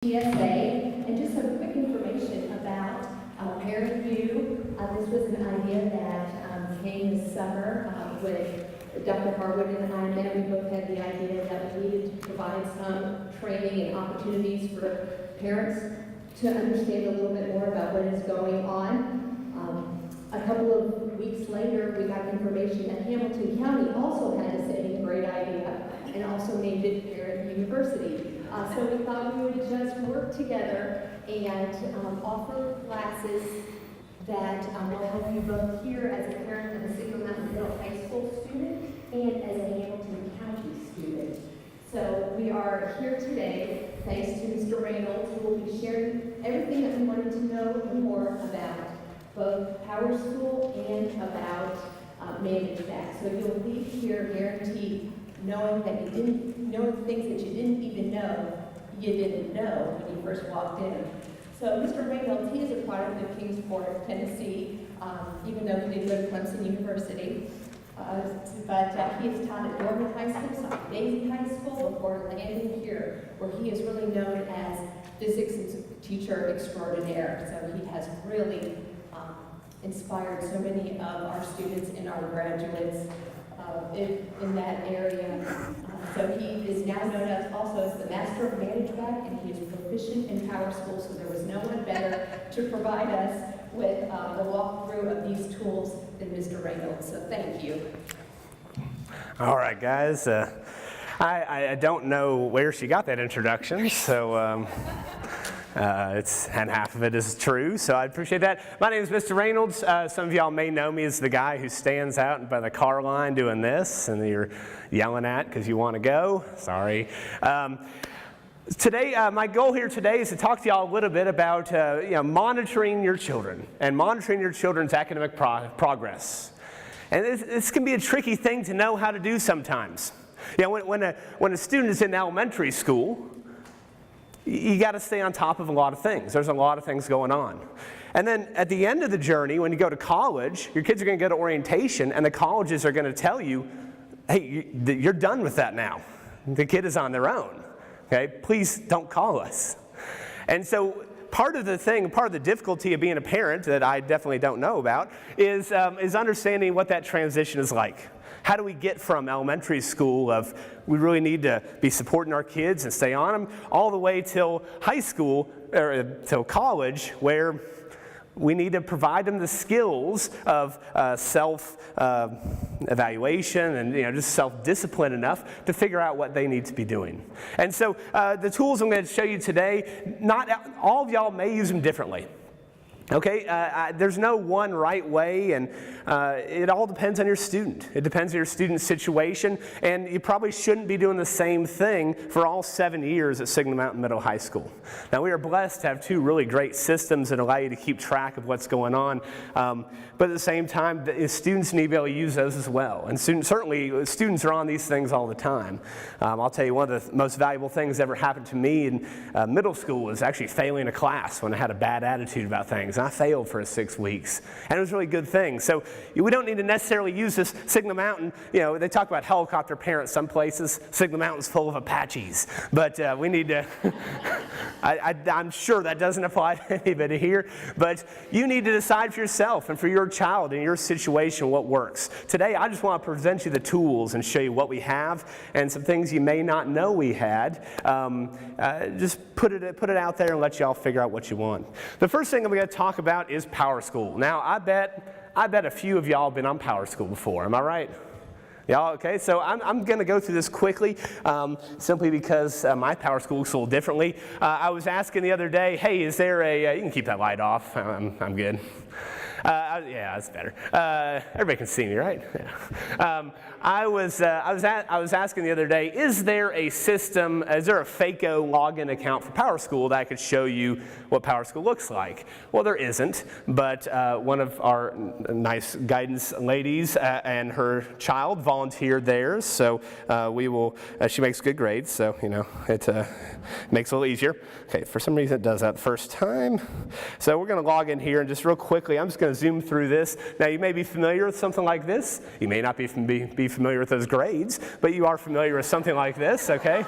GSA, and just some quick information about Parent View. This was an idea that came this summer with Dr. Harwood and I met. We both had the idea that we needed to provide some training and opportunities for parents to understand a little bit more about what is going on. A couple of weeks later, we got information that Hamilton County also had the same great idea and also named it Parent University. So we thought we would just work together and offer classes that will help you both here as a parent of a Signal Mountain Middle High School student and as a Hamilton County student. So we are here today thanks to Mr. Raynolds, who will be sharing everything that we wanted to know more about both PowerSchool and about Mangebac. So you'll leave here guaranteed knowing that you didn't know things that you didn't even know you didn't know when you first walked in. So Mr. Raynolds, he is a product of Kingsport, Tennessee, even though he did go to Clemson University. But he has taught at Doebler High School, South Daisy High School, before landing here, where he is really known as physics teacher extraordinaire. So he has really inspired so many of our students and our graduates in that area. So he is now known as also as the master of Managebac, and he is proficient in PowerSchool, so there was no one better to provide us with the walkthrough of these tools than Mr. Raynolds. So thank you. All right, guys. I don't know where she got that introduction, so and half of it is true, so I appreciate that. My name is Mr. Raynolds. Some of y'all may know me as the guy who stands out by the car line doing this, and you're yelling at because you want to go. Sorry. Today, my goal here today is to talk to y'all a little bit about monitoring your children and monitoring your children's academic progress. And this can be a tricky thing to know how to do sometimes. When a student is in elementary school, you got to stay on top of a lot of things. There's a lot of things going on. And then at the end of the journey, when you go to college, your kids are going to get an orientation, and the colleges are going to tell you, hey, you're done with that now. The kid is on their own. Okay? Please don't call us. And so part of the difficulty of being a parent that I definitely don't know about is understanding what that transition is like. How do we get from elementary school of we really need to be supporting our kids and stay on them all the way till high school or till college where we need to provide them the skills of self-evaluation and just self-discipline enough to figure out what they need to be doing. And so the tools I'm going to show you today, not all of y'all may use them differently. Okay, there's no one right way, and it all depends on your student. It depends on your student's situation, and you probably shouldn't be doing the same thing for all 7 years at Signal Mountain Middle High School. Now, we are blessed to have two really great systems that allow you to keep track of what's going on, but at the same time, the students need to be able to use those as well. And certainly, students are on these things all the time. I'll tell you, one of the most valuable things that ever happened to me in middle school was actually failing a class when I had a bad attitude about things. I failed for 6 weeks, and it was a really good thing. So we don't need to necessarily use this Signal Mountain. They talk about helicopter parents some places. Signal Mountain's full of Apaches, but we need to, I'm sure that doesn't apply to anybody here, but you need to decide for yourself and for your child and your situation what works. Today, I just want to present you the tools and show you what we have and some things you may not know we had. Just put it out there and let y'all figure out what you want. The first thing I'm going to talk about is PowerSchool. Now, I bet a few of y'all have been on PowerSchool before. Am I right? Y'all okay? So I'm going to go through this quickly simply because my PowerSchool looks a little differently. I was asking the other day, hey, is there a, you can keep that light off. I'm good. Yeah, that's better. Everybody can see me, right? Yeah. I was asking the other day, is there a system, is there a FACO login account for PowerSchool that I could show you what PowerSchool looks like? Well, there isn't, but one of our nice guidance ladies and her child volunteered theirs, so we will, she makes good grades, so, it makes it a little easier. Okay, for some reason it does that the first time. So we're going to log in here, and just real quickly, I'm just going to zoom through this. Now, you may be familiar with something like this. You may not be familiar with those grades, but you are familiar with something like this, okay?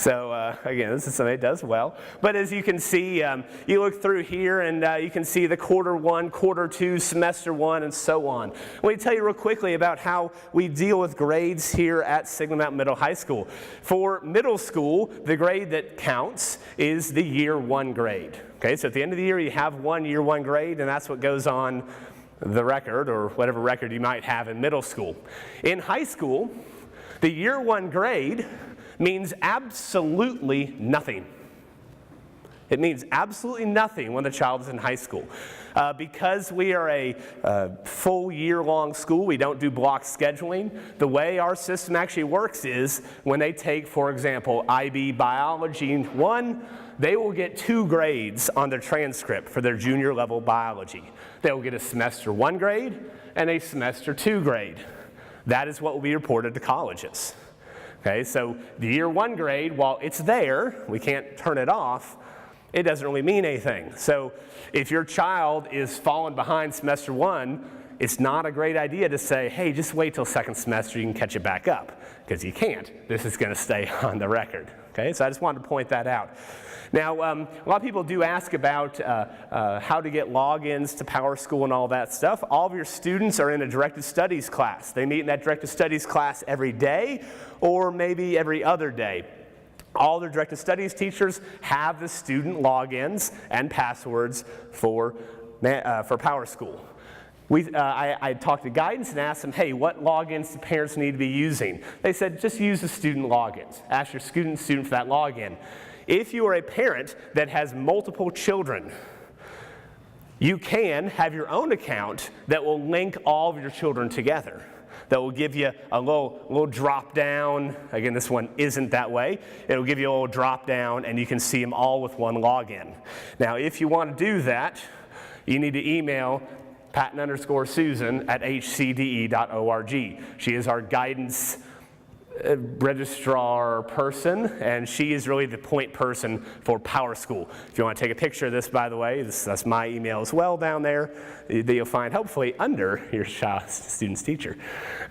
So again, this is something that does well. But as you can see, you look through here and you can see the quarter 1, quarter 2, semester 1, and so on. Let me tell you real quickly about how we deal with grades here at Sigma Mountain Middle High School. For middle school, the grade that counts is the year 1 grade. Okay, so at the end of the year, you have one year 1 grade, and that's what goes on the record, or whatever record you might have in middle school. In high school, the year 1 grade means absolutely nothing. It means absolutely nothing when the child is in high school. Because we are a full year-long school, we don't do block scheduling. The way our system actually works is when they take, for example, IB Biology 1, they will get 2 grades on their transcript for their junior level biology. They will get a semester 1 grade and a semester 2 grade. That is what will be reported to colleges. Okay, so the year 1 grade, while it's there, we can't turn it off, it doesn't really mean anything. So if your child is falling behind semester 1, it's not a great idea to say, hey, just wait till second semester, you can catch it back up, because you can't. This is going to stay on the record. Okay, so I just wanted to point that out. Now, a lot of people do ask about how to get logins to PowerSchool and all that stuff. All of your students are in a directed studies class. They meet in that directed studies class every day or maybe every other day. All their directed studies teachers have the student logins and passwords for PowerSchool. I talked to guidance and asked them, hey, what logins do parents need to be using? They said, just use the student logins. Ask your student for that login. If you are a parent that has multiple children, you can have your own account that will link all of your children together. That will give you a little drop down. Again, this one isn't that way. It'll give you a little drop down and you can see them all with one login. Now, if you want to do that, you need to email Patton_Susan at hcde.org. She is our guidance registrar person, and she is really the point person for PowerSchool. If you want to take a picture of this, by the way, that's my email as well down there that you'll find hopefully under your student's teacher.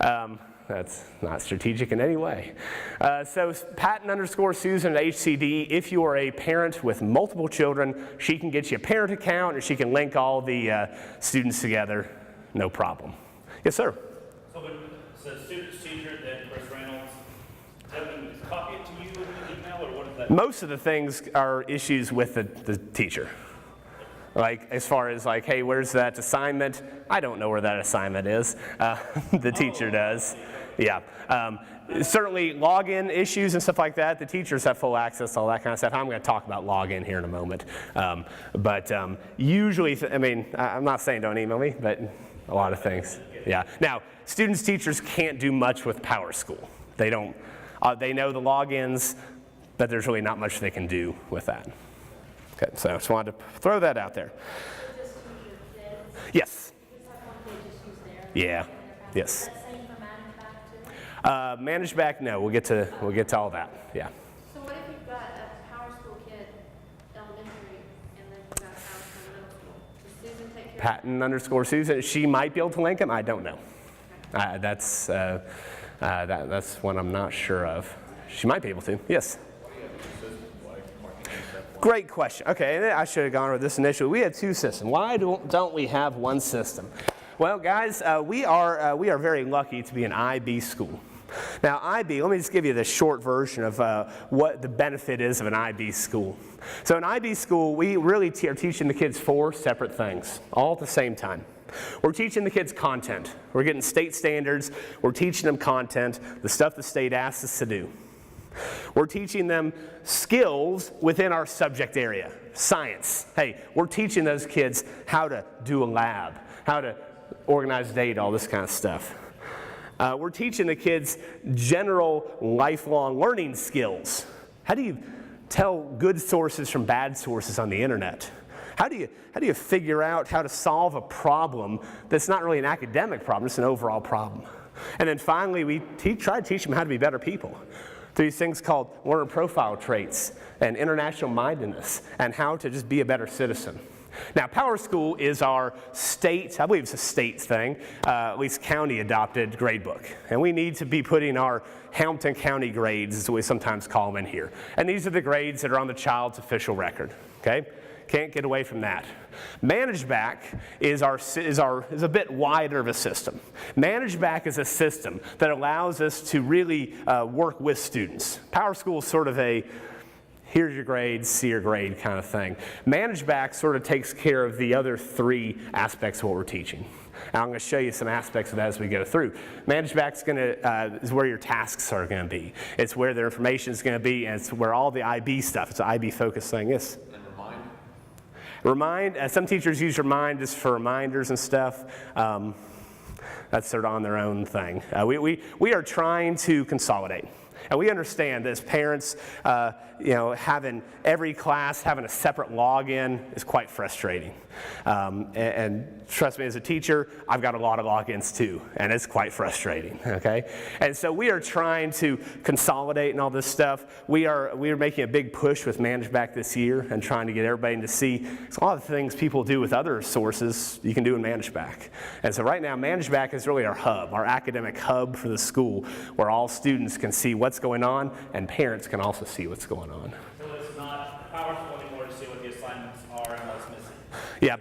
That's not strategic in any way. So Patton_Susan at HCD, if you are a parent with multiple children, she can get you a parent account and she can link all the students together, no problem. Yes, sir? So student's teacher, then Chris Raynolds, copy it to you in the email, or what is that? Most of the things are issues with the teacher. Like, as far as like, hey, where's that assignment? I don't know where that assignment is. The teacher does. Yeah. Certainly login issues and stuff like that, the teachers have full access to all that kind of stuff. I'm going to talk about login here in a moment. But usually, I mean, I'm not saying don't email me, but a lot of things. Yeah. Now, students, teachers can't do much with PowerSchool. They don't, they know the logins, but there's really not much they can do with that. Okay, so I just wanted to throw that out there. Yes. Yeah. Yes. Mangebac, no. We'll get to all that. Yeah. So what if you've got a PowerSchool kid, elementary, and then you've got PowerSchool middle school? Does Susan take care of Patton_Susan. She might be able to link them. I don't know. That's one I'm not sure of. She might be able to. Yes. Great question. Okay, I should have gone over this initially. We had 2 systems. Why don't we have one system? Well, guys, we are very lucky to be an IB school. Now, IB, let me just give you the short version of what the benefit is of an IB school. So in IB school, we really are teaching the kids 4 separate things, all at the same time. We're teaching the kids content. We're getting state standards. We're teaching them content, the stuff the state asks us to do. We're teaching them skills within our subject area, science. Hey, we're teaching those kids how to do a lab, how to organize data, all this kind of stuff. We're teaching the kids general lifelong learning skills. How do you tell good sources from bad sources on the internet? How do you figure out how to solve a problem that's not really an academic problem, it's an overall problem? And then finally, we try to teach them how to be better people through these things called learner profile traits and international mindedness and how to just be a better citizen. Now, PowerSchool is our state, I believe it's a state thing, at least county adopted grade book. And we need to be putting our Hamilton County grades, as we sometimes call them, in here. And these are the grades that are on the child's official record, okay? Can't get away from that. Managebac is a bit wider of a system. Managebac is a system that allows us to really work with students. PowerSchool is sort of a here's your grade, see your grade kind of thing. Managebac sort of takes care of the other three aspects of what we're teaching. And I'm going to show you some aspects of that as we go through. Managebac is where your tasks are going to be. It's where their information is going to be, and it's where all the IB stuff, it's an IB focused thing. Yes? And remind? Some teachers use Remind just for reminders and stuff. That's sort of on their own thing. We are trying to consolidate. And we understand that as parents, having every class having a separate login is quite frustrating. And trust me, as a teacher, I've got a lot of logins too, and it's quite frustrating, okay? And so we are trying to consolidate and all this stuff. We are making a big push with Mangebac this year and trying to get everybody to see a lot of things people do with other sources you can do in Mangebac. And so right now, Mangebac is really our hub, our academic hub for the school, where all students can see what's going on and parents can also see what's going on. So it's not PowerSchool anymore to see what the assignments are and what's missing? Yeah,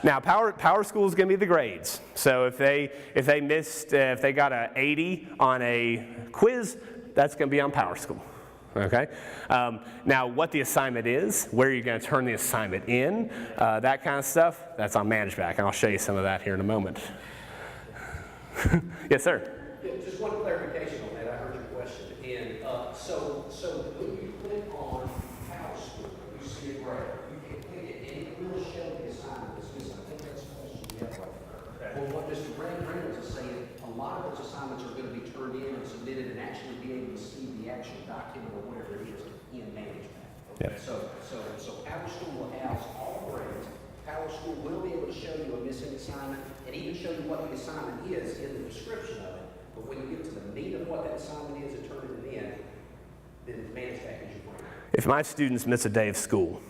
now PowerSchool is going to be the grades. So if they got an 80 on a quiz, that's going to be on PowerSchool. Okay. Now, what the assignment is, where you're going to turn the assignment in, that kind of stuff, that's on Managebac, and I'll show you some of that here in a moment. Yes, sir. Yeah, just one clarification on that. I heard your question. And so when you click on PowerSchool, you see a grade. You can click it, and it will show the assignment that's missing. I think that's the question you have right there. Well, what Mr. Raynolds is saying, a lot of those assignments are going to be turned in and submitted and actually be able to see the actual document or whatever it is in Management. Yep. So PowerSchool will house all grades. PowerSchool will be able to show you a missing assignment and even show you what the assignment is in the description of it. But when you get to the meat of what that assignment is and turn it in, then Managebac is your brain. If my students miss a day of school,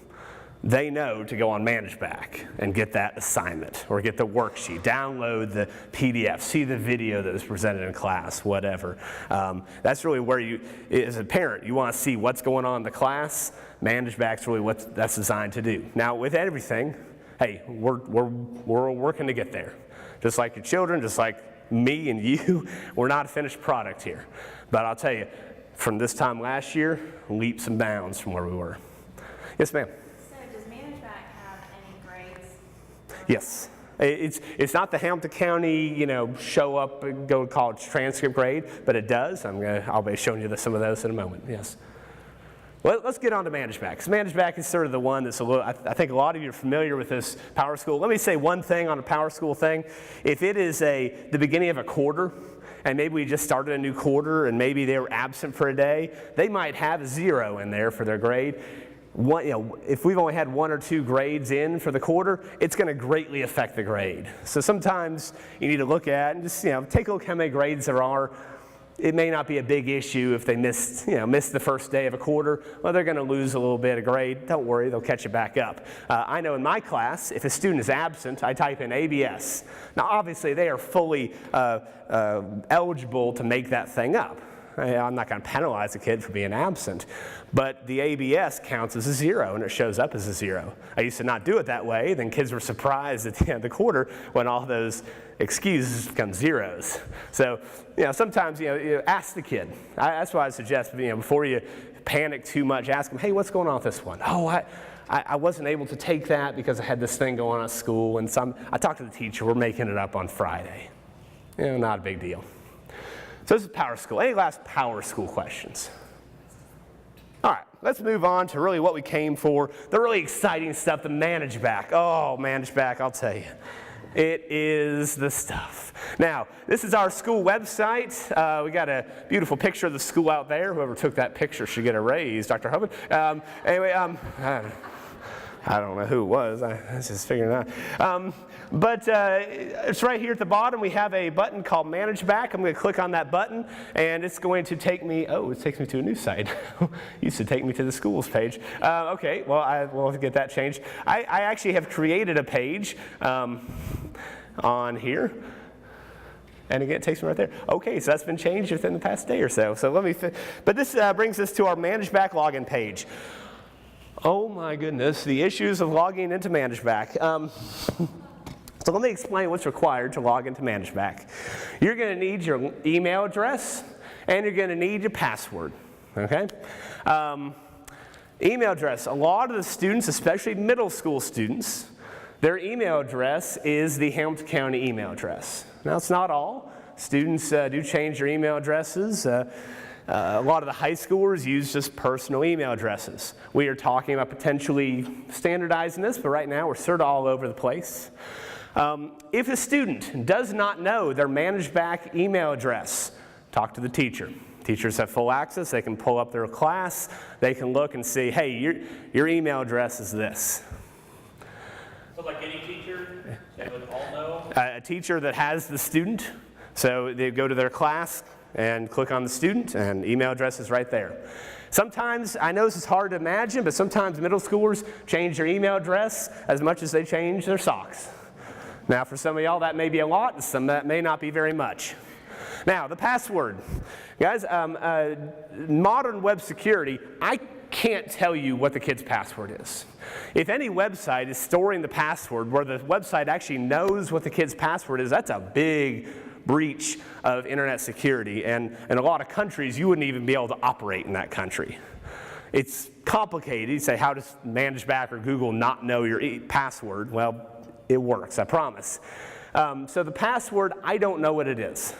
they know to go on Managebac and get that assignment or get the worksheet, download the PDF, see the video that was presented in class, whatever. That's really where you, as a parent, you want to see what's going on in the class. Managebac's really what that's designed to do. Now, with everything, hey, we're working to get there. Just like your children, just like me and you, we're not a finished product here. But I'll tell you, from this time last year, leaps and bounds from where we were. Yes, ma'am. So does Managebac have any grades? Yes. It's not the Hamilton County, show up and go to college transcript grade, but it does. I'll be showing you some of those in a moment. Yes. Well, let's get on to Managebac. Because Managebac is sort of the one that's I think a lot of you are familiar with this PowerSchool. Let me say one thing on a PowerSchool thing. If it is the beginning of a quarter, and maybe we just started a new quarter, and maybe they were absent for a day, they might have a 0 in there for their grade. If we've only had 1 or 2 grades in for the quarter, it's going to greatly affect the grade. So sometimes you need to look at and just take a look how many grades there are. It may not be a big issue if they missed the first day of a quarter. Well, they're going to lose a little bit of grade. Don't worry, they'll catch it back up. I know in my class, if a student is absent, I type in ABS. Now, obviously, they are fully eligible to make that thing up. I'm not going to penalize a kid for being absent, but the ABS counts as a 0, and it shows up as a 0. I used to not do it that way. Then kids were surprised at the end of the quarter when all those excuses become 0s. So, sometimes, ask the kid. That's why I suggest, before you panic too much, ask them, hey, what's going on with this one? Oh, I wasn't able to take that because I had this thing going on at school, and I talked to the teacher. We're making it up on Friday. Not a big deal. So this is PowerSchool. Any last PowerSchool questions? All right, let's move on to really what we came for, the really exciting stuff, the Mangebac. Oh, Mangebac, I'll tell you. It is the stuff. Now, this is our school website. We got a beautiful picture of the school out there. Whoever took that picture should get a raise, Dr. Hubbard. I don't know who it was. I was just figuring it out. But it's right here at the bottom. We have a button called Managebac. I'm going to click on that button, and it's going to take me, it takes me to a new site. It used to take me to the schools page. Okay, well, I will get that changed. I actually have created a page on here. And again, it takes me right there. Okay, so that's been changed within the past day or so. So but this brings us to our Mangebac login page. Oh my goodness, the issues of logging into Managebac. So let me explain what's required to log into Managebac. You're going to need your email address, and you're going to need your password, okay? Email address. A lot of the students, especially middle school students, their email address is the Hamilton County email address. Now, it's not all. Students do change their email addresses. A lot of the high schoolers use just personal email addresses. We are talking about potentially standardizing this, but right now we're sort of all over the place. If a student does not know their Managebac email address, talk to the teacher. Teachers have full access. They can pull up their class. They can look and see, hey, your email address is this. So like any teacher, they would all know? A teacher that has the student, so they go to their class and click on the student, and email address is right there. Sometimes, I know this is hard to imagine, but sometimes middle schoolers change their email address as much as they change their socks. Now, for some of y'all, that may be a lot, and some that may not be very much. Now, the password. Guys, modern web security, I can't tell you what the kid's password is. If any website is storing the password where the website actually knows what the kid's password is, that's a big breach of internet security. And in a lot of countries, you wouldn't even be able to operate in that country. It's complicated. You say, how does Managebac or Google not know your password? Well, it works, I promise. So the password, I don't know what it is.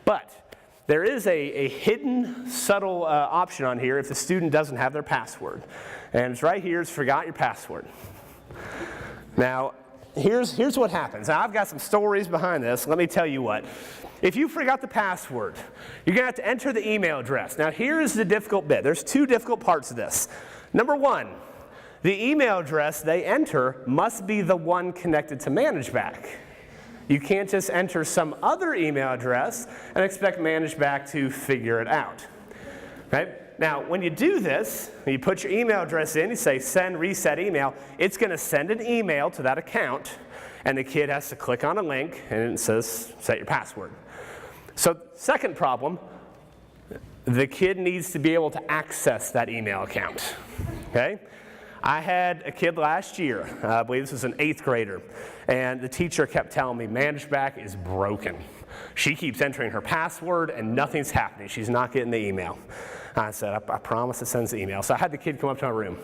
But there is a hidden, subtle option on here if the student doesn't have their password. And it's right here, it's forgot your password. Now, here's what happens. Now, I've got some stories behind this. Let me tell you what. If you forgot the password, you're going to have to enter the email address. Now, here's the difficult bit. There's two difficult parts of this. Number one, the email address they enter must be the one connected to Managebac. You can't just enter some other email address and expect Managebac to figure it out. Okay? Now, when you do this, when you put your email address in, you say send reset email, it's going to send an email to that account, and the kid has to click on a link, and it says set your password. So, second problem, the kid needs to be able to access that email account. Okay? I had a kid last year, I believe this was an 8th grader, and the teacher kept telling me, Mangebac is broken. She keeps entering her password and nothing's happening. She's not getting the email. I said, I promise it sends the email. So I had the kid come up to my room.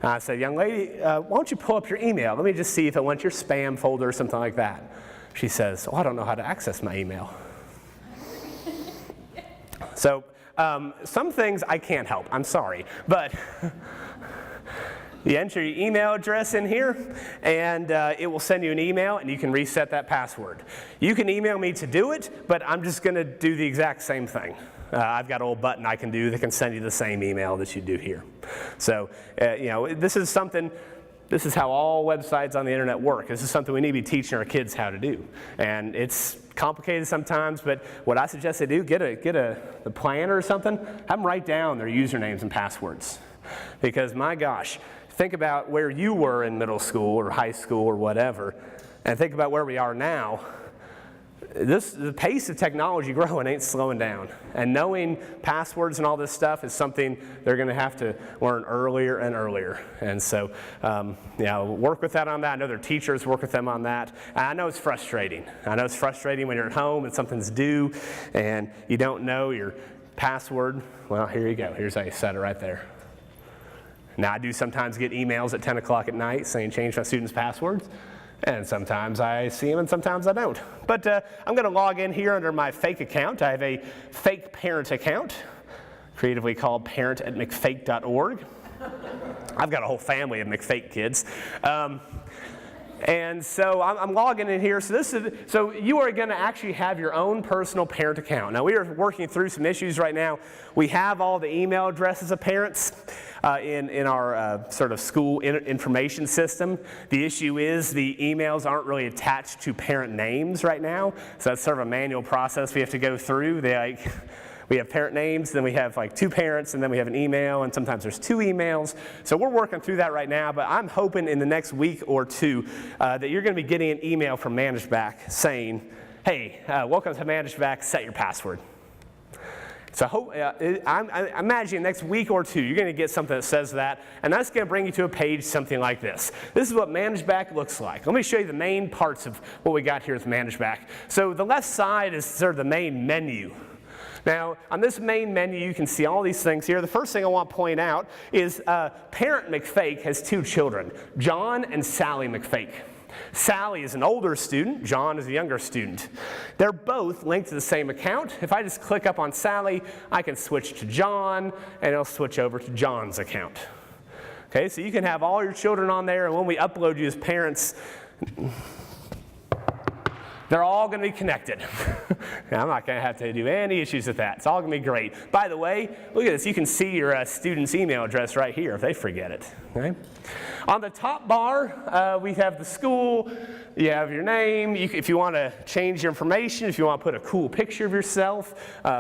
I said, young lady, why don't you pull up your email? Let me just see if it went to your spam folder or something like that. She says, I don't know how to access my email. So some things I can't help, I'm sorry, but you enter your email address in here, and it will send you an email, and you can reset that password. You can email me to do it, but I'm just going to do the exact same thing. I've got a little button I can do that can send you the same email that you do here. So, this is how all websites on the internet work. This is something we need to be teaching our kids how to do. And it's complicated sometimes, but what I suggest they do, get a planner or something, have them write down their usernames and passwords. Because my gosh, think about where you were in middle school or high school or whatever, and think about where we are now. The pace of technology growing ain't slowing down. And knowing passwords and all this stuff is something they're going to have to learn earlier and earlier. And so, work with that on that. I know their teachers work with them on that. And I know it's frustrating. I know it's frustrating when you're at home and something's due and you don't know your password. Well, here you go. Here's how you set it right there. Now, I do sometimes get emails at 10 o'clock at night saying change my students' passwords, and sometimes I see them and sometimes I don't. But I'm going to log in here under my fake account. I have a fake parent account, creatively called parent@mcfake.org. I've got a whole family of McFake kids. And so I'm logging in here. So you are going to actually have your own personal parent account. Now we are working through some issues right now. We have all the email addresses of parents in our sort of school information system. The issue is the emails aren't really attached to parent names right now. So that's sort of a manual process we have to go through. We have parent names, then we have like 2 parents, and then we have an email, and sometimes there's 2 emails. So we're working through that right now, but I'm hoping in the next week or 2 that you're going to be getting an email from Managebac saying, hey, welcome to Managebac, set your password. So I'm imagining next week or 2, you're going to get something that says that, and that's going to bring you to a page something like this. This is what Mangebac looks like. Let me show you the main parts of what we got here with Mangebac. So the left side is sort of the main menu. Now, on this main menu, you can see all these things here. The first thing I want to point out is parent McFake has 2 children, John and Sally McFake. Sally is an older student, John is a younger student. They're both linked to the same account. If I just click up on Sally, I can switch to John, and it'll switch over to John's account. Okay, so you can have all your children on there, and when we upload you as parents, they're all going to be connected. I'm not going to have to do any issues with that. It's all going to be great. By the way, look at this. You can see your student's email address right here if they forget it. Okay? On the top bar, we have the school. You have your name. If you want to change your information, if you want to put a cool picture of yourself,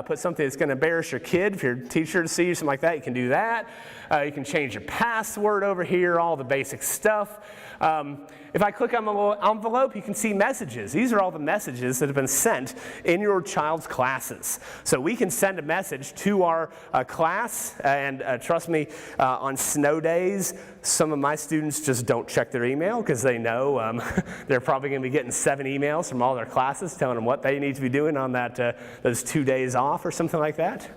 put something that's going to embarrass your kid, if your teacher to see you, something like that, you can do that. You can change your password over here, all the basic stuff. If I click on the little envelope, you can see messages. These are all the messages that have been sent in your child's classes. So we can send a message to our class, and trust me, on snow days, some of my students just don't check their email because they know they're probably going to be getting 7 emails from all their classes telling them what they need to be doing on that those 2 days off or something like that.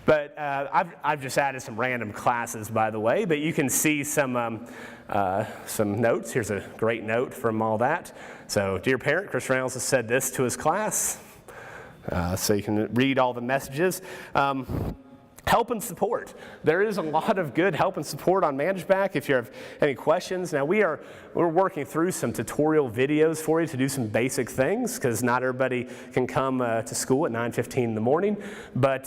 But I've just added some random classes, by the way, but you can see some notes. Here's a great note from all that. So, dear parent, Chris Raynolds has said this to his class. So you can read all the messages. Help and support. There is a lot of good help and support on Mangebac if you have any questions. Now we're working through some tutorial videos for you to do some basic things because not everybody can come to school at 9:15 in the morning. But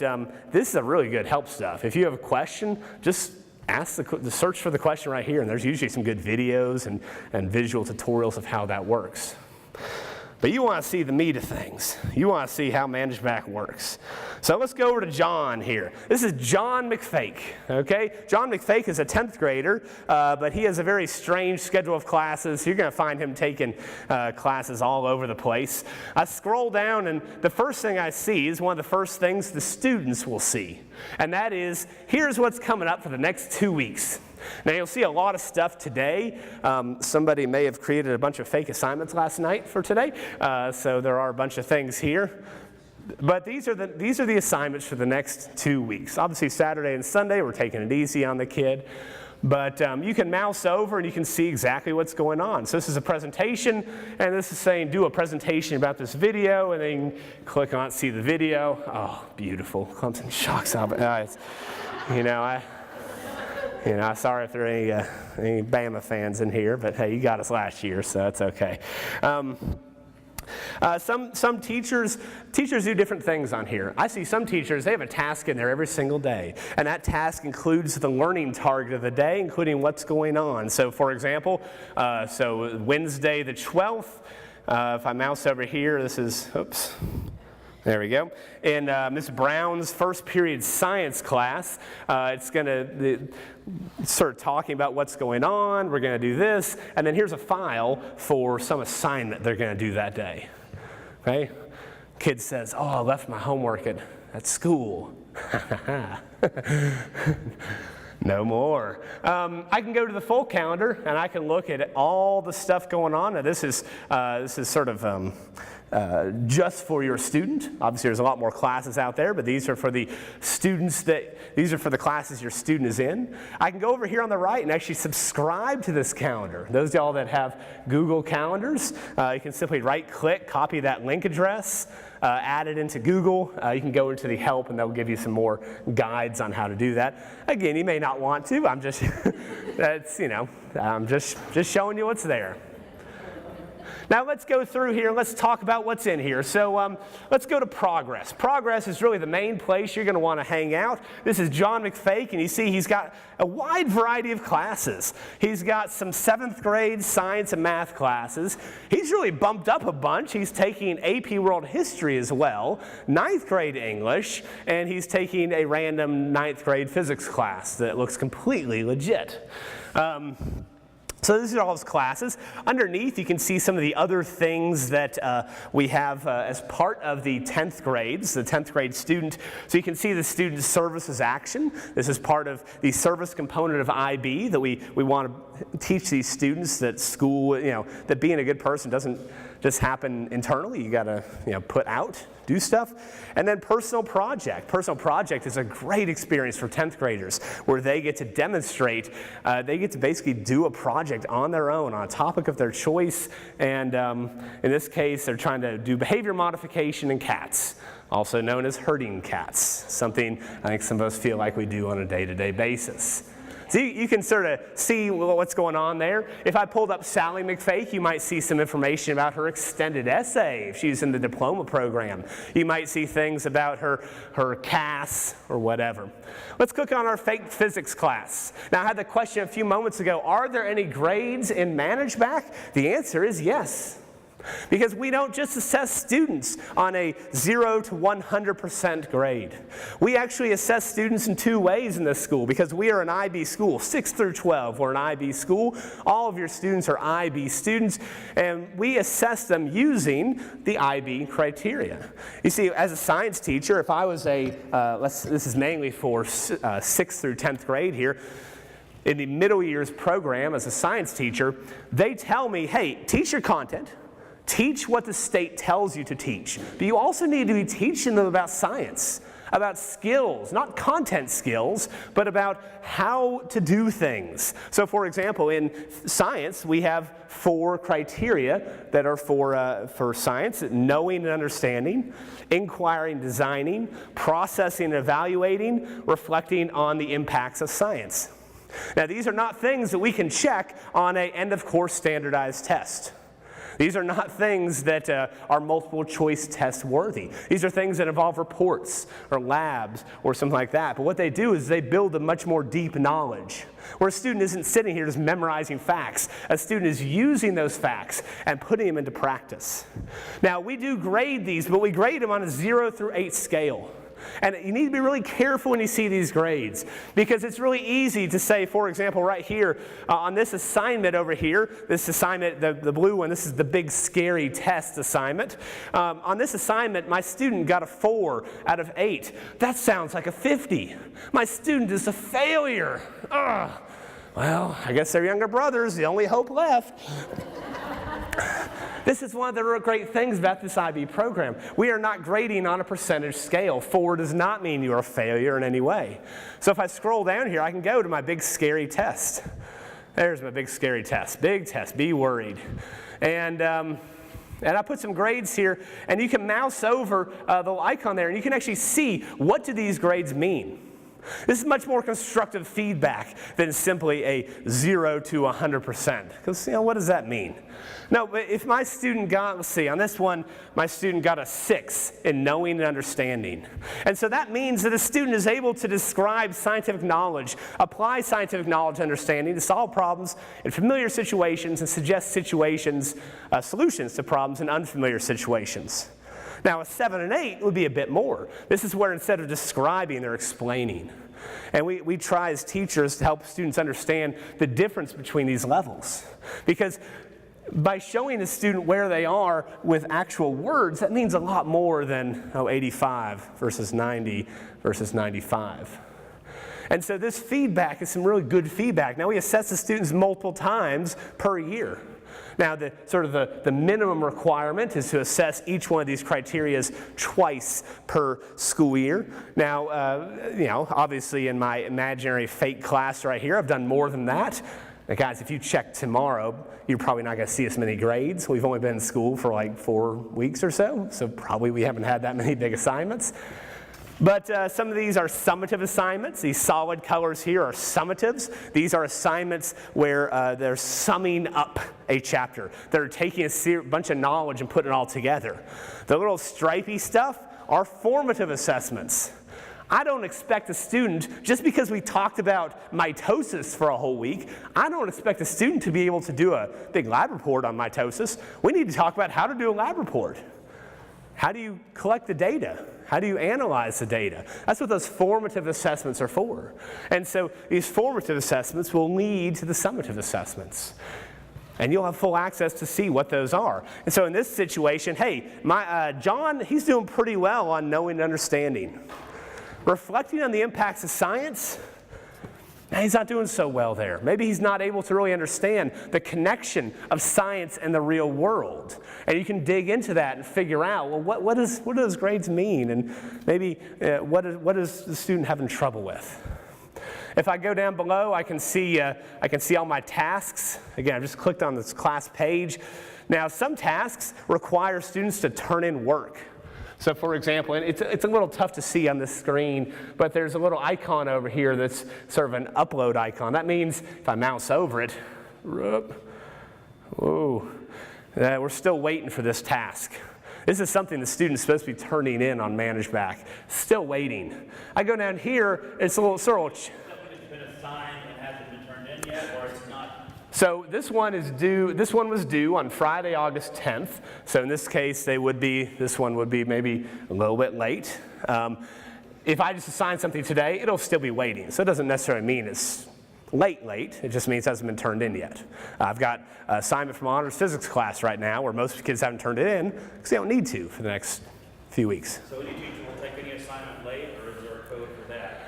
this is a really good help stuff. If you have a question, just ask search for the question right here, and there's usually some good videos and visual tutorials of how that works. But you want to see the meat of things. You want to see how Mangebac works. So let's go over to John here. This is John McFake, okay? John McFake is a 10th grader, but he has a very strange schedule of classes. You're going to find him taking classes all over the place. I scroll down, and the first thing I see is one of the first things the students will see. And that is, here's what's coming up for the next 2 weeks. Now you'll see a lot of stuff today. Somebody may have created a bunch of fake assignments last night for today, so there are a bunch of things here. But these are the assignments for the next 2 weeks. Obviously Saturday and Sunday we're taking it easy on the kid, but you can mouse over and you can see exactly what's going on. So this is a presentation, and this is saying do a presentation about this video, and then you can click on it, see the video. Oh, beautiful. Clemson Shocks. Sorry if there are any Bama fans in here, but hey, you got us last year, so it's okay. Some teachers do different things on here. I see some teachers, they have a task in there every single day, and that task includes the learning target of the day, including what's going on. So for example, so Wednesday the 12th, if I mouse over here, this is, oops. There we go. In Ms. Brown's first period science class, it's going to start talking about what's going on. We're going to do this. And then here's a file for some assignment they're going to do that day. Okay? Kid says, oh, I left my homework at school. No more. I can go to the full calendar and I can look at all the stuff going on. Now this is sort of just for your student. Obviously there's a lot more classes out there, but these are for the students these are for the classes your student is in. I can go over here on the right and actually subscribe to this calendar. Those of y'all that have Google Calendars, you can simply right click, copy that link address, add it into Google. You can go into the help and they'll give you some more guides on how to do that. Again, you may not want to. I'm just, I'm just showing you what's there. Now let's go through here and let's talk about what's in here. So let's go to progress. Progress is really the main place you're going to want to hang out. This is John McFake, and you see he's got a wide variety of classes. He's got some 7th grade science and math classes. He's really bumped up a bunch. He's taking AP World History as well, 9th grade English, and he's taking a random 9th grade physics class that looks completely legit. So these are all his classes. Underneath, you can see some of the other things that we have as part of the 10th grades, the 10th grade student. So you can see the student services action. This is part of the service component of IB that we want to teach these students that school, that being a good person doesn't just happen internally. You got to, put out, do stuff. And then personal project. Personal project is a great experience for 10th graders where they get to demonstrate, they get to basically do a project on their own on a topic of their choice. And in this case, they're trying to do behavior modification in cats, also known as herding cats, something I think some of us feel like we do on a day-to-day basis. So you can sort of see what's going on there. If I pulled up Sally McFake, you might see some information about her extended essay if she's in the diploma program. You might see things about her CAS or whatever. Let's click on our fake physics class. Now, I had the question a few moments ago, are there any grades in Managebac? The answer is yes. Because we don't just assess students on a 0 to 100% grade. We actually assess students in 2 ways in this school because we are an IB school, 6 through 12. We're an IB school. All of your students are IB students, and we assess them using the IB criteria. You see, as a science teacher, if I was this is mainly for 6th through 10th grade here, in the middle years program as a science teacher, they tell me, hey, teach your content. Teach what the state tells you to teach. But you also need to be teaching them about science, about skills, not content skills, but about how to do things. So for example, in science, we have 4 criteria that are for science: knowing and understanding, inquiring, designing, processing and evaluating, reflecting on the impacts of science. Now these are not things that we can check on an end-of-course standardized test. These are not things that are multiple choice test worthy. These are things that involve reports or labs or something like that. But what they do is they build a much more deep knowledge, where a student isn't sitting here just memorizing facts. A student is using those facts and putting them into practice. Now, we do grade these, but we grade them on a 0 through 8 scale. And you need to be really careful when you see these grades, because it's really easy to say, for example, right here, on this assignment over here, this assignment, the blue one, this is the big scary test assignment. On this assignment, my student got a 4 out of 8. That sounds like a 50. My student is a failure. Ugh. Well, I guess their younger brother's the only hope left. This is one of the real great things about this IB program. We are not grading on a percentage scale. 4 does not mean you're a failure in any way. So if I scroll down here, I can go to my big scary test. There's my big scary test. Big test, be worried. And I put some grades here, and you can mouse over the icon there, and you can actually see what do these grades mean. This is much more constructive feedback than simply a 0 to 100%. Because, what does that mean? No, but if my student got, let's see, on this one, my student got a 6 in knowing and understanding. And so that means that a student is able to describe scientific knowledge, apply scientific knowledge and understanding to solve problems in familiar situations and suggest solutions to problems in unfamiliar situations. Now, a 7 and 8 would be a bit more. This is where instead of describing, they're explaining. And we try as teachers to help students understand the difference between these levels. Because by showing the student where they are with actual words, that means a lot more than 85 versus 90 versus 95. And so this feedback is some really good feedback. Now, we assess the students multiple times per year. Now, the minimum requirement is to assess each one of these criteria twice per school year. Now, obviously in my imaginary fake class right here, I've done more than that. Now, guys, if you check tomorrow, you're probably not going to see as many grades. We've only been in school for like 4 weeks or so, so probably we haven't had that many big assignments. But some of these are summative assignments. These solid colors here are summatives. These are assignments where they're summing up a chapter. They're taking a bunch of knowledge and putting it all together. The little stripy stuff are formative assessments. I don't expect a student, just because we talked about mitosis for a whole week, I don't expect a student to be able to do a big lab report on mitosis. We need to talk about how to do a lab report. How do you collect the data? How do you analyze the data? That's what those formative assessments are for. And so these formative assessments will lead to the summative assessments. And you'll have full access to see what those are. And so in this situation, hey, John, he's doing pretty well on knowing and understanding. Reflecting on the impacts of science, he's not doing so well there. Maybe he's not able to really understand the connection of science and the real world. And you can dig into that and figure out, well, what do those grades mean? And maybe what is the student having trouble with? If I go down below, I can see all my tasks. Again, I've just clicked on this class page. Now, some tasks require students to turn in work. So for example, and it's a little tough to see on this screen, but there's a little icon over here that's sort of an upload icon. That means if I mouse over it, we're still waiting for this task. This is something the student's supposed to be turning in on Managebac. Still waiting. I go down here, it's a little sort of... Something that's been assigned and hasn't been turned in yet, or it's not? So this one was due on Friday, August 10th. So in this case, this one would be maybe a little bit late. If I just assign something today, it'll still be waiting. So it doesn't necessarily mean it's late. It just means it hasn't been turned in yet. I've got an assignment from honors physics class right now where most kids haven't turned it in because they don't need to for the next few weeks. So any teacher will take any assignment late, or is there a code for that?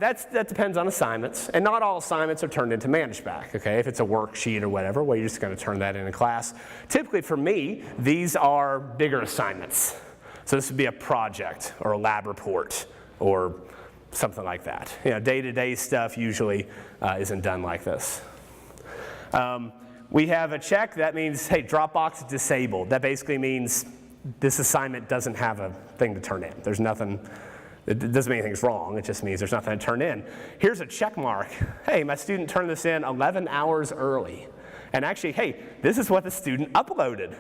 That depends on assignments, and not all assignments are turned into Mangebac, okay? If it's a worksheet or whatever, well, you're just going to turn that in a class. Typically for me, these are bigger assignments. So this would be a project or a lab report or something like that. You know, day-to-day stuff usually isn't done like this. We have a check. That means, hey, Dropbox is disabled. That basically means this assignment doesn't have a thing to turn in. There's nothing. It doesn't mean anything's wrong. It just means there's nothing to turn in. Here's a check mark. Hey, my student turned this in 11 hours early. And actually, hey, this is what the student uploaded.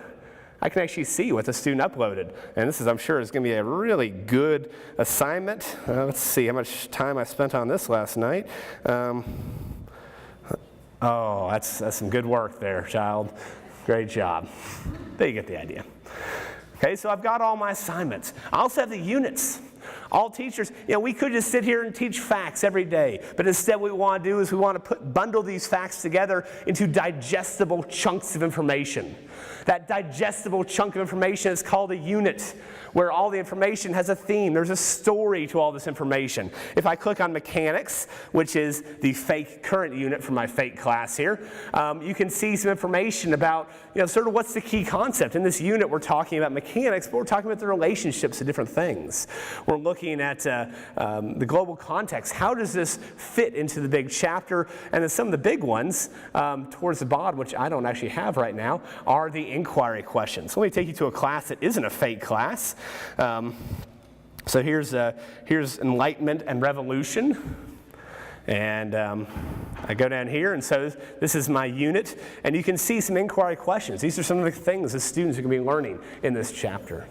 I can actually see what the student uploaded. And this is, I'm sure, is going to be a really good assignment. Let's see how much time I spent on this last night. Oh, that's some good work there, child. Great job. There you get the idea. Okay, so I've got all my assignments. I also have the units. All teachers, we could just sit here and teach facts every day, but instead what we want to do is we want to bundle these facts together into digestible chunks of information. That digestible chunk of information is called a unit, where all the information has a theme. There's a story to all this information. If I click on mechanics, which is the fake current unit for my fake class here, you can see some information about, sort of what's the key concept. In this unit, we're talking about mechanics, but we're talking about the relationships of different things. We're looking at the global context. How does this fit into the big chapter? And then some of the big ones towards the bottom, which I don't actually have right now, are the inquiry questions. Let me take you to a class that isn't a fake class. So here's Enlightenment and Revolution. And I go down here, and so this is my unit. And you can see some inquiry questions. These are some of the things that students are going to be learning in this chapter.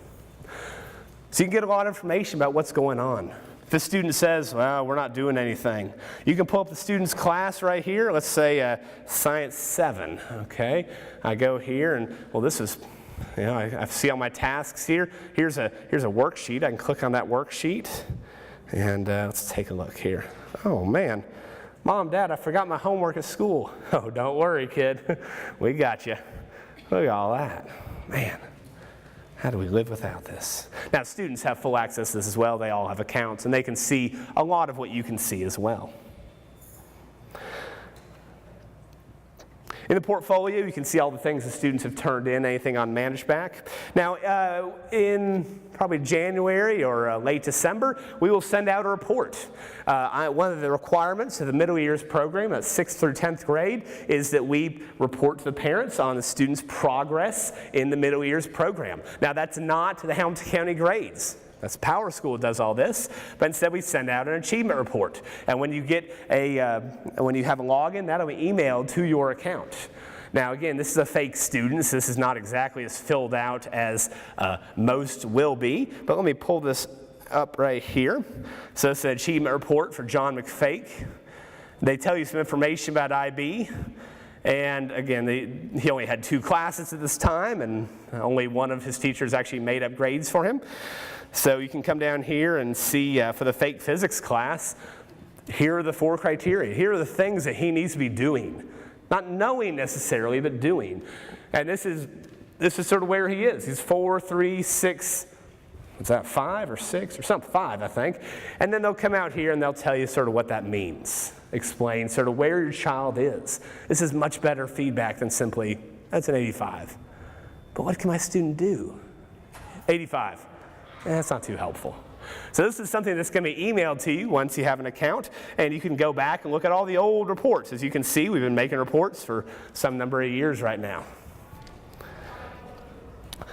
So you can get a lot of information about what's going on. If the student says, well, we're not doing anything, you can pull up the student's class right here. Let's say Science 7, okay? I go here, and, well, this is, I see all my tasks here. Here's a worksheet. I can click on that worksheet, and let's take a look here. Oh, man. Mom, Dad, I forgot my homework at school. Oh, don't worry, kid. We got you. Look at all that. Man. How do we live without this? Now, students have full access to this as well. They all have accounts, and they can see a lot of what you can see as well. In the portfolio, you can see all the things the students have turned in, anything on Managebac. Now, in probably January or late December, we will send out a report. One of the requirements of the middle years program at 6th through 10th grade is that we report to the parents on the students' progress in the middle years program. Now, that's not the Hamilton County grades. That's PowerSchool does all this, but instead we send out an achievement report. And when you get when you have a login, that'll be emailed to your account. Now again, this is a fake student, so this is not exactly as filled out as most will be, but let me pull this up right here. So it's an achievement report for John McFake. They tell you some information about IB. And again, he only had 2 classes at this time, and only one of his teachers actually made up grades for him. So you can come down here and see for the fake physics class, here are the 4 criteria. Here are the things that he needs to be doing. Not knowing necessarily, but doing. And this is sort of where he is. He's 4, 3, 6, what's that, 5 or 6 or something, 5, I think. And then they'll come out here and they'll tell you sort of what that means. Explain sort of where your child is. This is much better feedback than simply, that's an 85. But what can my student do? 85. That's not too helpful. So this is something that's going to be emailed to you once you have an account, and you can go back and look at all the old reports. As you can see, we've been making reports for some number of years right now.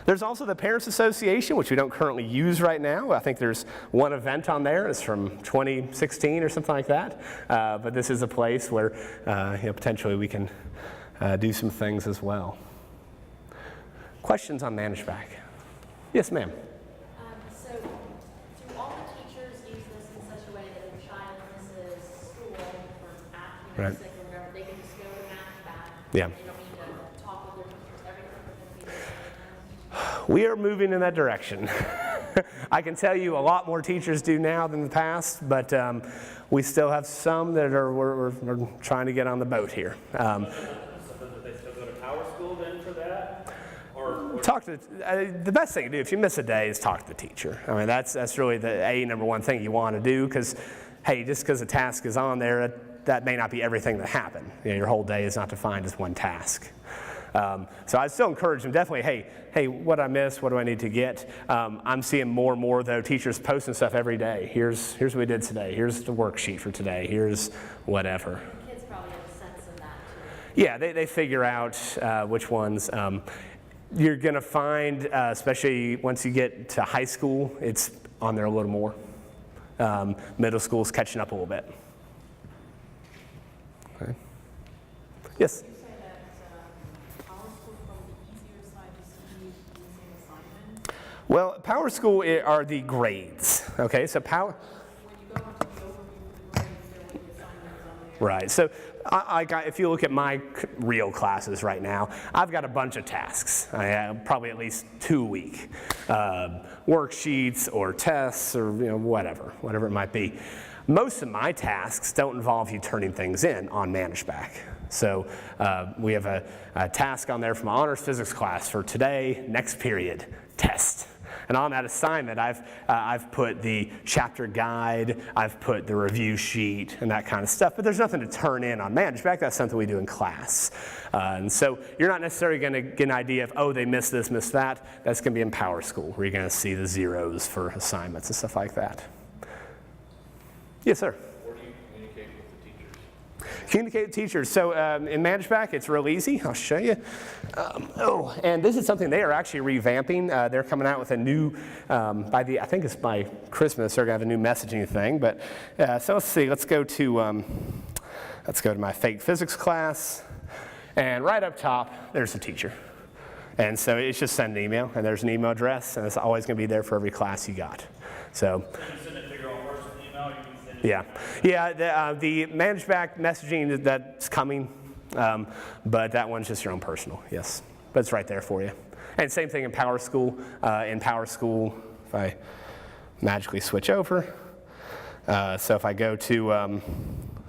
There's also the Parents Association, which we don't currently use right now. I think there's one event on there. It's from 2016 or something like that. But this is a place where potentially we can do some things as well. Questions on Mangebac? Yes, ma'am. So do all the teachers use this in such a way that if a child misses school or after Right. sick or whatever, they can just go to Managebac? Yeah. They don't need to talk with their teachers, everything within the We are moving in that direction. I can tell you a lot more teachers do now than the past, but we still have some that we're trying to get on the boat here. So that they still go to PowerSchool then for that? Or Talk to the best thing to do if you miss a day is talk to the teacher. I mean, that's really the number one thing you want to do, because hey, just because a task is on there, that may not be everything that happened. Your whole day is not defined as one task. So I still encourage them, definitely, hey, what I missed, what do I need to get? I'm seeing more and more, though, teachers posting stuff every day. Here's what we did today. Here's the worksheet for today. Here's whatever. Kids probably have a sense of that too. Yeah, they figure out which ones. You're going to find, especially once you get to high school, it's on there a little more. Middle school's catching up a little bit. Okay. Yes? You say that PowerSchool from the easier side just use using assignment. Well, PowerSchool are the grades. Okay, so When you go into the overview for the grades, there will be assignments on there. Right. So if you look at my real classes right now, I've got a bunch of tasks. I have probably at least 2 a week. Worksheets or tests or whatever it might be. Most of my tasks don't involve you turning things in on Managebac. So we have a task on there from my honors physics class for today, next period, test. And on that assignment, I've put the chapter guide, I've put the review sheet, and that kind of stuff. But there's nothing to turn in on Mangebac. That's something we do in class. And so you're not necessarily going to get an idea of, oh, they missed this, missed that. That's going to be in PowerSchool, where you're going to see the zeros for assignments and stuff like that. Yes, sir. Where do you communicate with the teachers? Communicate with teachers. So in Mangebac, it's real easy. I'll show you. And this is something they are actually revamping. They're coming out with a new, I think it's by Christmas, they're going to have a new messaging thing. But so let's see. Let's go to my fake physics class. And right up top, there's the teacher. And so it's just send an email, and there's an email address, and it's always going to be there for every class you got. So. Yeah, the Mangebac messaging, that's coming, but that one's just your own personal, yes. But it's right there for you. And same thing in PowerSchool. In PowerSchool, if I magically switch over, so if I go to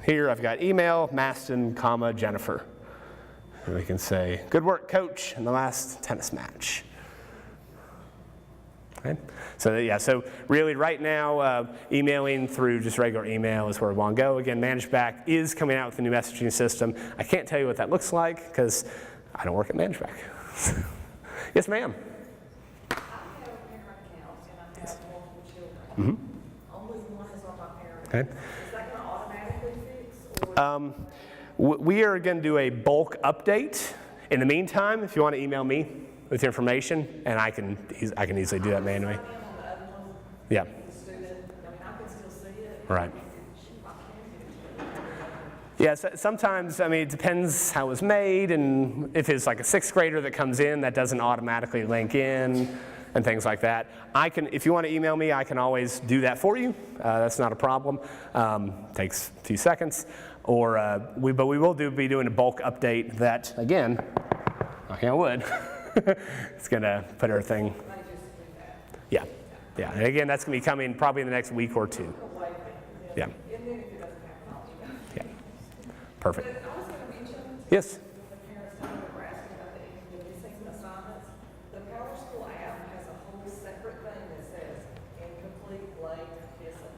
here, I've got email, Maston, Jennifer. And we can say, good work, coach, in the last tennis match. Okay. So really right now, emailing through just regular email is where we want to go. Again, Managebac is coming out with a new messaging system. I can't tell you what that looks like because I don't work at Managebac. Yes, ma'am. I have parent accounts and I have multiple children. Only one is on my parent. Okay. Is that going to automatically fix? Or We are going to do a bulk update. In the meantime, if you want to email me with your information, and I can easily do that manually. Yeah, the student, I mean, I can still see it. right. I can get it. Yeah, so sometimes, I mean, it depends how it was made, and if it's like a 6th grader that comes in, that doesn't automatically link in, and things like that. I can, if you want to email me, I can always do that for you. That's not a problem. Takes a few seconds. Or but we will be doing a bulk update that, again, knocking on wood, it's going to put everything. Yeah, yeah. And again, that's going to be coming probably in the next week or 2. Yeah. And then if it doesn't happen, I'll let you know. Yeah. Perfect. But I was going to mention, Yes. the parents that were asking about the missing assignments, the PowerSchool app has a whole separate thing that says incomplete, blank, missing.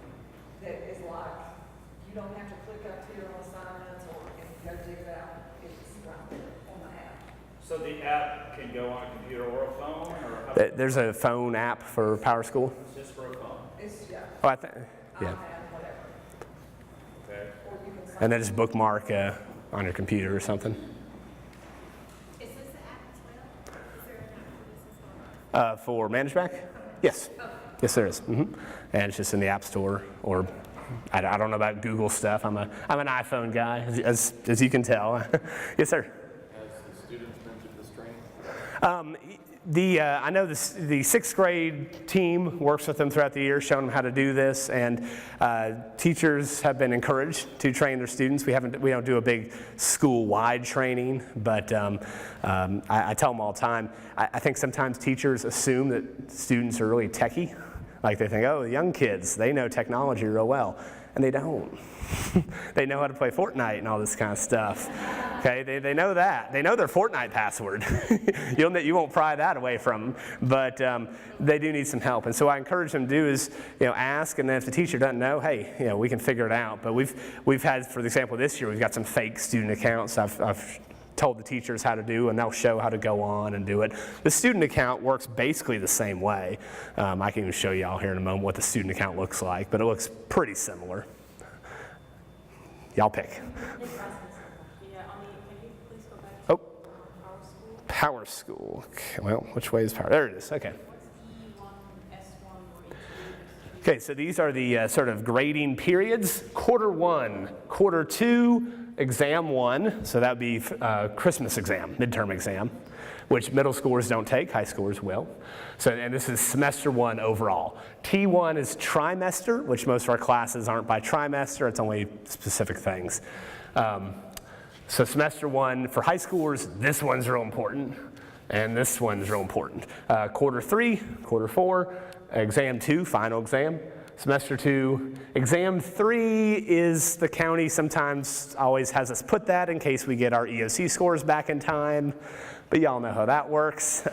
That is like, you don't have to click up here on assignments or and go dig it out. It's right there on the app. So the app can go on a computer or a phone, or how, There's a phone app for PowerSchool. just for a phone? It's, yeah, Oh, I think, yeah. iPad, whatever. Okay. Or you can sign. And then just bookmark on your computer or something. Is this the app as well? Is there an app for this as well? For Managebac? Yes. Yes, there is. And it's just in the App Store, or I don't know about Google stuff. I'm an iPhone guy, as you can tell. Yes, sir. Has the students been to this training? I know the 6th grade team works with them throughout the year, showing them how to do this, and teachers have been encouraged to train their students. We don't do a big school-wide training, but I tell them all the time. I think sometimes teachers assume that students are really techie, like they think, oh, the young kids, they know technology real well, and they don't. They know how to play Fortnite and all this kind of stuff. Okay, they know that. They know their Fortnite password. You won't pry that away from them, but they do need some help. And so what I encourage them to do is, ask, and then if the teacher doesn't know, hey, we can figure it out. But we've had, for example, this year we've got some fake student accounts I've told the teachers how to do, and they'll show how to go on and do it. The student account works basically the same way. I can even show you all here in a moment what the student account looks like, but it looks pretty similar. Y'all pick. Yeah, can you please go back Oh, to PowerSchool? PowerSchool. Okay, well, which way is Power? There it is. Okay. What's E1, S1, or E2? Okay, so these are the sort of grading periods. Quarter 1, quarter 2, exam 1. So that would be Christmas exam, midterm exam, which middle schoolers don't take, high schoolers will. So, and this is semester 1 overall. T1 is trimester, which most of our classes aren't by trimester, it's only specific things. So semester 1 for high schoolers, this one's real important, and this one's real important. Quarter 3, quarter 4, exam 2, final exam. Semester 2, exam 3 is the county sometimes always has us put that in case we get our EOC scores back in time. But y'all know how that works.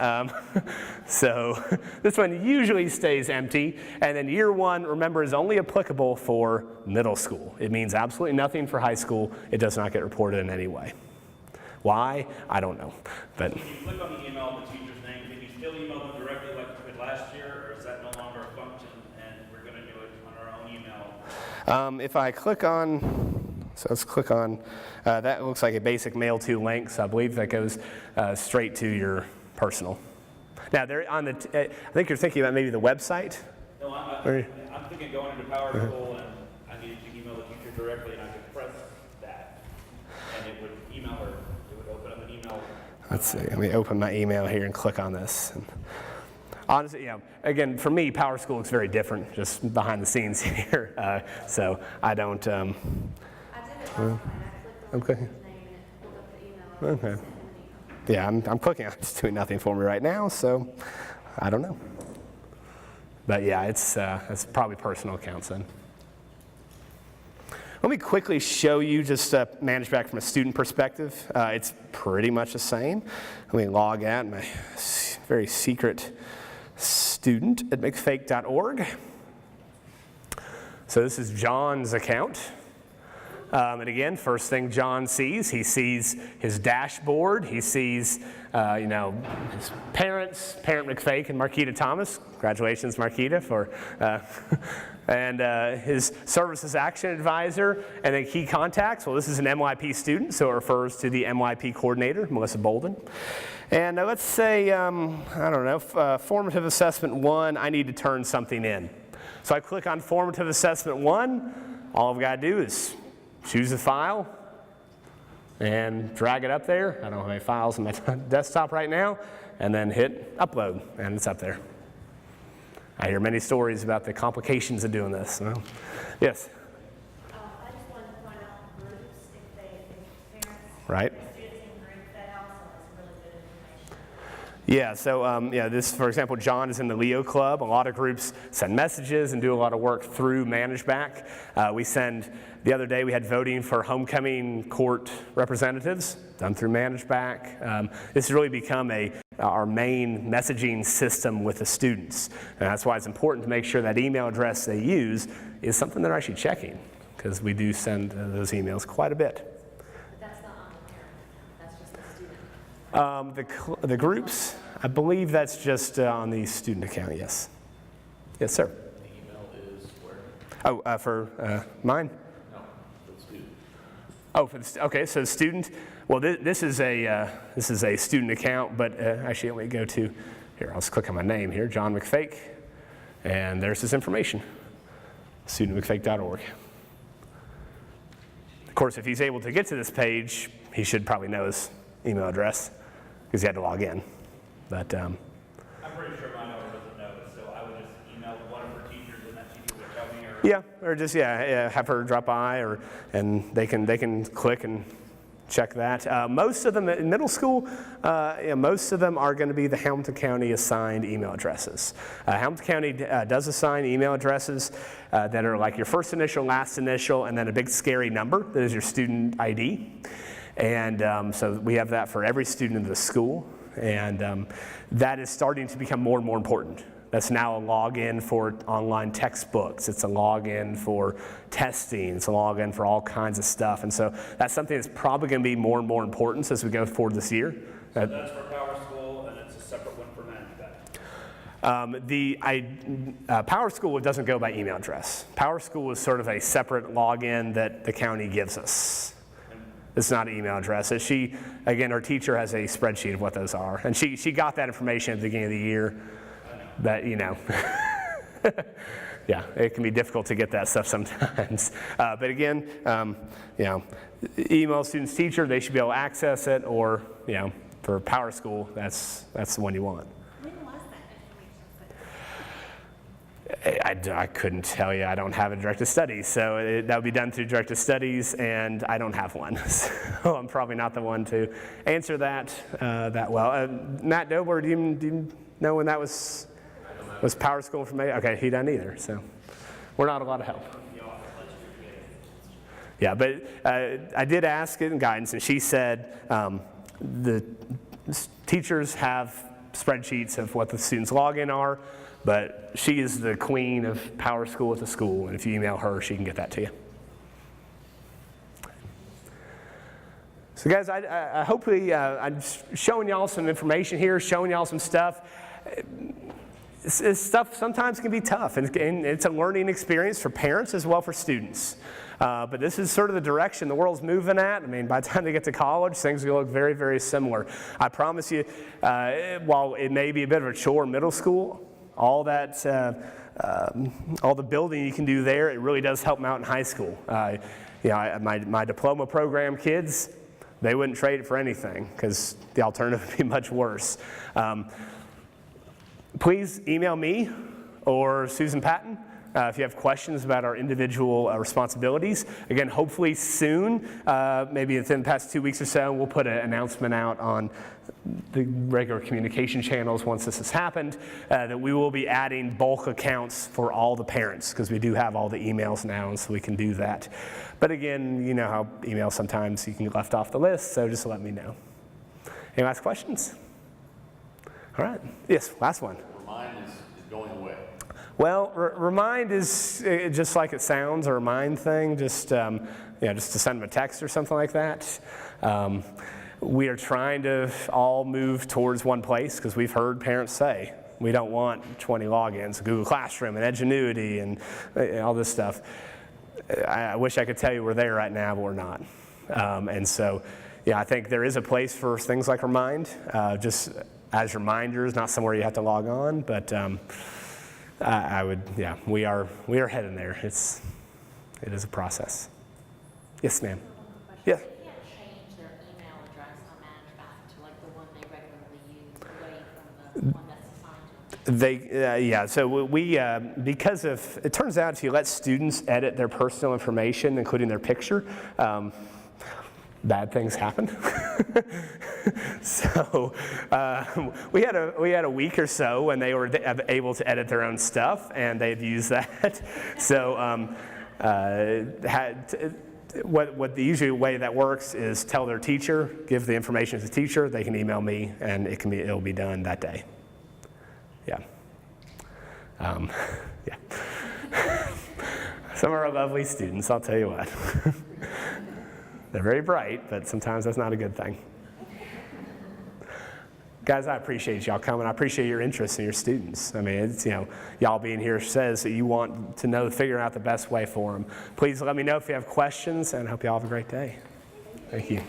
So this one usually stays empty. And then year 1, remember, is only applicable for middle school. It means absolutely nothing for high school. It does not get reported in any way. Why? I don't know. But When you click on the email, the teacher's name, can you still email them directly like you did last year, or is that no longer a function and we're going to do it on our own email? if I click on, so let's click on, that looks like a basic mail to link, so I believe that goes straight to your personal. Now, there on the, I think you're thinking about maybe the website. No, I'm thinking going into PowerSchool and I needed to email the teacher directly and I could press that and it would email her, it would open up an email. Let's see, let me open my email here and click on this. And honestly, again, for me, PowerSchool looks very different just behind the scenes here. So I don't, I did it last night. I clicked on Okay. his name and it pulled up the email. and Okay. sent an email. yeah, I'm clicking on it. It's doing nothing for me right now, so I don't know. But yeah, it's probably personal accounts then. Let me quickly show you just Mangebac from a student perspective. It's pretty much the same. Let me log out my very secret student at mcfake.org. So this is John's account. And again, first thing John sees, he sees his dashboard. He sees, his parents, Parent McFake and Marquita Thomas. Congratulations, Marquita, for, and his services action advisor, and then key contacts. Well, this is an MYP student, so it refers to the MYP coordinator, Melissa Bolden. And let's say, formative assessment 1, I need to turn something in. So I click on Formative Assessment 1. All I've got to do is choose a file and drag it up there. I don't have any files on my desktop right now. And then hit upload, and it's up there. I hear many stories about the complications of doing this. So, yes? I just wanted to point out groups, if parents, Right. students in groups, that also is really good information. Yeah, so this, for example, John is in the Leo Club. A lot of groups send messages and do a lot of work through Managebac. The other day we had voting for homecoming court representatives done through Managebac. This has really become our main messaging system with the students. And that's why it's important to make sure that email address they use is something they're actually checking, because we do send those emails quite a bit. But that's not on the parent, that's just the student. The groups, I believe that's just on the student account, yes. Yes, sir. The email is where? Oh, for mine? No, for the student. Oh, okay, so student, well, this is a student account, but actually let me go to, here, I'll just click on my name here, John McFake, and there's his information, studentmcfake.org. Of course, if he's able to get to this page, he should probably know his email address, because he had to log in. But I'm pretty sure my owner doesn't know it, so I would just email one of her teachers, and that teacher would tell me, or... yeah, or just have her drop by, and they can click and check that. Most of them in middle school, most of them are going to be the Hamilton County assigned email addresses. Hamilton County does assign email addresses that are like your first initial, last initial, and then a big scary number that is your student ID. And so we have that for every student in the school, and that is starting to become more and more important. That's now a login for online textbooks. It's a login for testing. It's a login for all kinds of stuff. And so that's something that's probably going to be more and more important as we go forward this year. So that's for PowerSchool, and it's a separate one for Managebac. PowerSchool doesn't go by email address. PowerSchool is sort of a separate login that the county gives us. It's not an email address. So our teacher has a spreadsheet of what those are. And she got that information at the beginning of the year. That, yeah, it can be difficult to get that stuff sometimes. But again, email student's teacher, they should be able to access it, or, for PowerSchool, that's the one you want. When was that information sent? I couldn't tell you. I don't have a directed studies, so that would be done through directed studies, and I don't have one. So I'm probably not the one to answer that well. Matt Doebler, do you know when that was PowerSchool information? Okay, he doesn't either, so we're not a lot of help. Yeah, but I did ask it in guidance, and she said the teachers have spreadsheets of what the students' login are, but she is the queen of PowerSchool at the school, and if you email her, she can get that to you. So guys, I hopefully I'm showing y'all some information here, showing y'all some stuff. This stuff sometimes can be tough, and it's a learning experience for parents as well for students. But this is sort of the direction the world's moving at. I mean, by the time they get to college, things will look very, very similar. I promise you, while it may be a bit of a chore in middle school, all the building you can do there, it really does help them out in high school. My diploma program kids, they wouldn't trade it for anything, because the alternative would be much worse. Please email me or Susan Patton if you have questions about our individual responsibilities. Again, hopefully soon, maybe within the past 2 weeks or so, we'll put an announcement out on the regular communication channels once this has happened, that we will be adding bulk accounts for all the parents, because we do have all the emails now, and so we can do that. But again, you know how emails sometimes you can get left off the list, so just let me know. Any last questions? All right. Yes, last one. Remind is going away. Well, Remind is just like it sounds, a remind thing, just to send them a text or something like that. We are trying to all move towards one place, because we've heard parents say, we don't want 20 logins, Google Classroom and Edgenuity and all this stuff. I wish I could tell you we're there right now, but we're not. And so, I think there is a place for things like Remind, just as reminders, not somewhere you have to log on, but I would, yeah, we are heading there. It is a process. Yes, ma'am. Yeah. They can't change their email address on Managebac to like the one they regularly use, away from the one that's assigned to them. Yeah, so we because of, it turns out if you let students edit their personal information, including their picture, bad things happen. So we had a week or so when they were able to edit their own stuff, and they'd use that. So what the usual way that works is tell their teacher, give the information to the teacher, they can email me, and it'll be done that day. Yeah. Yeah. Some of our lovely students, I'll tell you what. They're very bright, but sometimes that's not a good thing. Guys, I appreciate y'all coming. I appreciate your interest in your students. I mean, it's, y'all being here says that you want to figure out the best way for them. Please let me know if you have questions, and I hope y'all have a great day. Thank you.